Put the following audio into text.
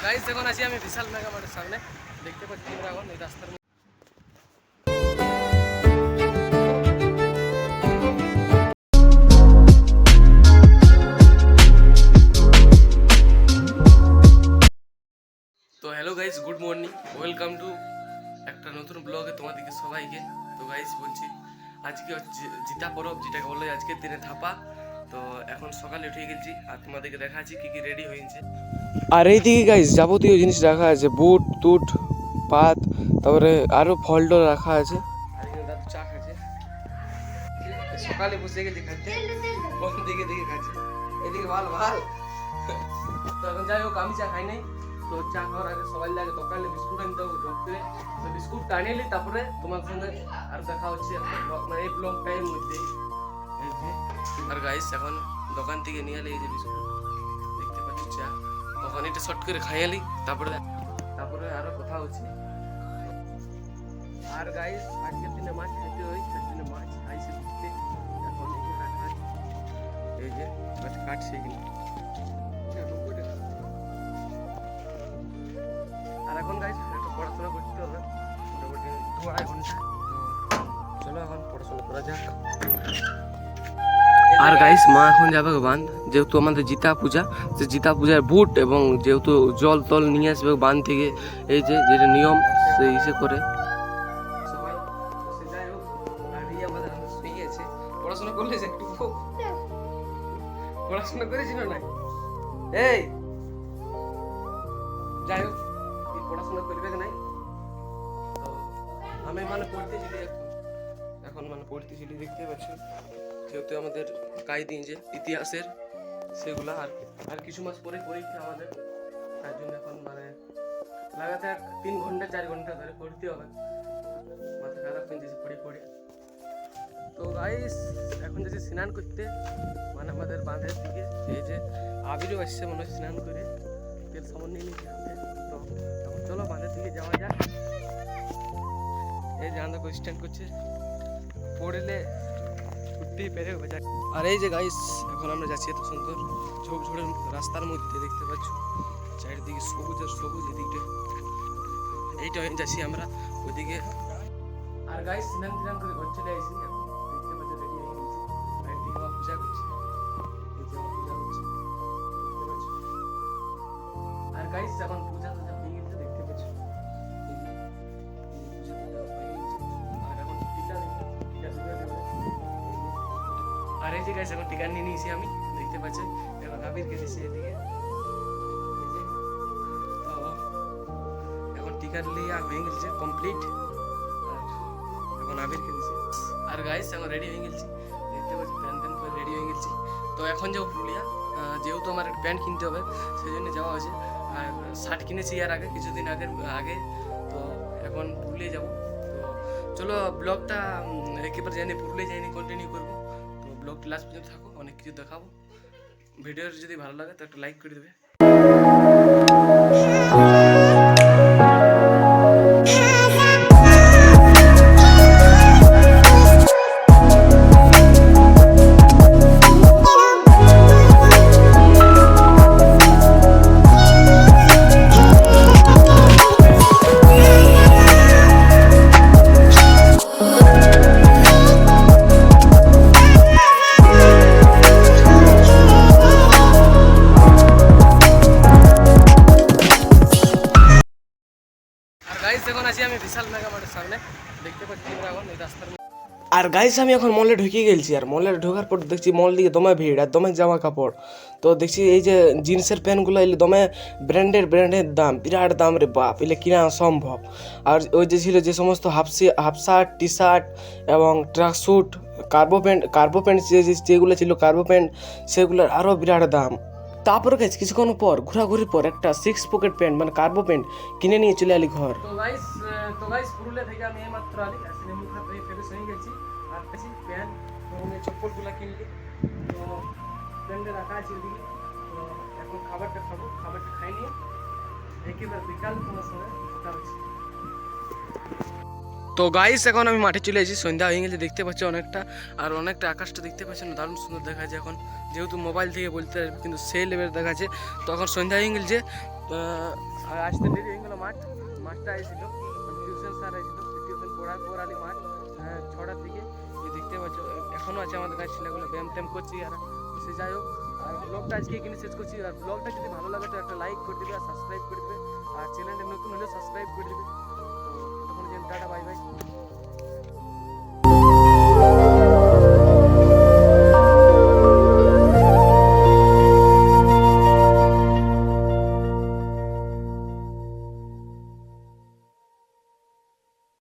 Guys এখন আছি আমি বিশাল মেগা মার্টের সামনে, দেখতে পাচ্ছি আমরা এখন এই রাস্তার তো hello guys, good morning, welcome to একটা নতুন ব্লগে তোমাদেরকে সবাইকে। তো গাইস বলছি আজকে হচ্ছে জিতা পরব, যেটাকে বলে আজকের দিনে থাপা। তো এখন সকালে উঠে গেছি আর তোমাদেরকে দেখাচ্ছি কি কি রেডি হয়েছে। আর এইদিকে গাইস যাবতীয় জিনিস রাখা আছে, বুট টুট পাত, তারপরে আরো ফল টল রাখা আছে। আর এখানে দাদু চা খাচ্ছে, সকালে বসে গেছি খাচ্ছে, কোন দিকে দিকে খাচ্ছে, এদিকে ভাল ভাল। তো এখন যাই হোক, আমি চা খাই নাই, তো চা খাওয়ার আগে সবাই লাগে দোকানে বিস্কুট আনতে হবে জব করে। তো বিস্কুট টানিয়ে নিই, তারপরে তোমার সঙ্গে আর দেখা হচ্ছে মানে এই ব্লগ টাইম মধ্যেই। আর গাইস এখন দোকান থেকে নিয়ে এলে এই যে বিস্কুট দেখতে পাচ্ছি, চা, তখন এটা শর্ট করে খাইয়ালি, তারপরে আরো কথা হচ্ছে। আর গাইস আজকের দিনে মাছ খেতে হয়, তার জন্য মাছ খাইছে দেখতে। এখন এই যে মাছ কাটছে কিন্তু, আর এখন গাইস একটু পড়াশোনা করতে হবে মোটামুটি 2-2.5 ঘন্টা। তো চলো এখন পড়াশোনা করা যাক। আর গাইস মা এখন যাবে বাঁধ, যেহেতু আমাদের জিতা পূজা, সে জিতা পূজার বুট এবং যেহেতু জল তল নিয়ে আসবে বাঁধ থেকে, এই যে যেটা নিয়ম সেই ইসে করে সবাই। সে যাই হোক, আর আমাদের শুয়ে গেছে। পড়াশোনা করলে যে একটু পড়াশোনা করেছিল না, এই যাই হোক পড়াশোনা করবে নাই। তো আমি মানে পড়তেছিলি এখন মানে পড়তেছিলি, দেখতে পাচ্ছি যেহেতু আমাদের কায়দিন যে ইতিহাসের সেগুলা, আর কিছু মাস পরে পরীক্ষা আমাদের, তার জন্য এখন মানে লাগাতার 3 ঘন্টা 4 ঘন্টা ধরে পড়তে হবে, মাথা খারাপ হয়ে যাচ্ছে পড়ে পড়ে। তো গাইস এখন যাচ্ছি স্নান করতে, মানে আমাদের বাঁধের দিকে। এই যে আবিরও আসছে মনে হয় স্নান করে, তেল সামান্য নিয়ে নিচ্ছে। তো এখন চলো বাঁধের দিকে যাওয়া যাক। এই যে আন্দা স্ট্যান্ড করছে, পড়লে উঠতেই পেরে হবে। আর এই যে গাইস এখন আমরা যাচ্ছি এত সুন্দর ঝোপঝোড়ের রাস্তার মধ্যে, দেখতে পাচ্ছ চারিদিকে সবুজ আর সবুজ। এদিকটা এইটা যাচ্ছি আমরা ওইদিকে। আর গাইস স্নান টান করে ঘর চলে আসি, এখন দেখতে পাচ্ছ রেডি হয়ে গেছি। আর এদিকে আমার পূজা করছে, এই যে আমার পূজা হচ্ছে, দেখতে পাচ্ছ। আর গাইস এখন পূজা টুজা হয়ে গেছে, দেখতে পাচ্ছ। আর এই যে গাইস এখন টিকা নিয়ে নিয়েছি আমি, দেখতে পাচ্ছি। এখন আবিরকে দিচ্ছি এদিকে, তো এখন টিকা নিয়ে হয়ে গেছে কমপ্লিট। আর এখন আবিরকে দিচ্ছি। আর গাইস এখন রেডি হয়ে গেছি, দেখতে পাচ্ছি প্যান্ট পরে রেডি হয়ে গেছি। তো এখন যাবো পুরুলিয়া, যেহেতু আমার একটা প্যান্ট কিনতে হবে, সেই জন্য যাওয়া হয়েছে। আর শার্ট কিনেছি আর আগে কিছুদিন আগে। তো এখন পুরুলিয়া যাবো। তো চলো ব্লগটা একেবারে যাইনি, পুরুলিয়া যাইনি, কন্টিনিউ করবো। তো ব্লগটা লাস্ট পর্যন্ত থাকো, অনেক কিছু দেখাবো। ভিডিওর যদি ভালো লাগে তো একটা লাইক করে দেবে। এখন আছি আমি বিশাল মেগা মার্টের সামনে, দেখতে পাচ্ছি আমরা এখন এই রাস্তার। আর গাইস আমি এখন মলে ঢুকে গেছি, আর মলে ঢোকার পর দেখছি মল দিকে দমে ভিড় আর দমে জামা কাপড়। তো দেখছি এই যে জিন্সের প্যান্টগুলো এলে দমে ব্র্যান্ডের দাম, বিরাট দাম রে বাপ, এলে কিনা অসম্ভব। আর ওই যে ছিল যে সমস্ত হাফ শার্ট, টি শার্ট এবং ট্রাক স্যুট, কার্গো প্যান্ট যেগুলো ছিল কার্গো প্যান্ট, সেগুলোর আরও বিরাট দাম। তারপরে গেছি কিছুক্ষণ পর ঘোরাঘুরির পর একটা 6 পকেট প্যান্ট মানে কার্গো প্যান্ট কিনে নিয়ে চলে আলি ঘর। তো গাইস পুরুলিয়া থেকে আমি এইমাত্র আলি, আসলে মুখ হাত ধুয়ে ফ্রেশ হয়ে গেছি। আর বেশি প্যান্ট এবং এই চপ্পলগুলো কিনলি, তো প্যান্টে রাখা আছে ওদিকে। তো এখন খাবারটা খাবো, খাবারটা খাই নিয়ে একেবারে বিকাল তোমার সঙ্গে কথা হচ্ছে। তো গাইস এখন আমি মাঠে চলে এসেছি, সন্ধ্যা হয়ে গেছে, দেখতে পাচ্ছি অনেকটা। আর অনেকটা আকাশটা দেখতে পাচ্ছেন দারুণ সুন্দর দেখা যাচ্ছে এখন, যেহেতু মোবাইল থেকে বলতে পারবে কিন্তু সেই লেভেল দেখা যাচ্ছে। তো এখন সন্ধ্যা হয়ে গেছে, আর আসতে দেরি হয়ে গেলো মাঠটা এসেছিল টিউশন স্যার এসেছিল টিউশন পড়ালি মাঠ 6টার দিকে এই দেখতে পাচ্ছ এখনও আছে আমাদের কাছে ছেলেগুলো ব্যায়াম ট্যাম করছি আর সে যাই হোক আর ব্লগটা আজকে এখানে শেষ করছি আর ব্লগটা যদি ভালো লাগে তো একটা লাইক করে দেবে আর সাবস্ক্রাইব করে দেবে আর চ্যানেলটা নতুন হলে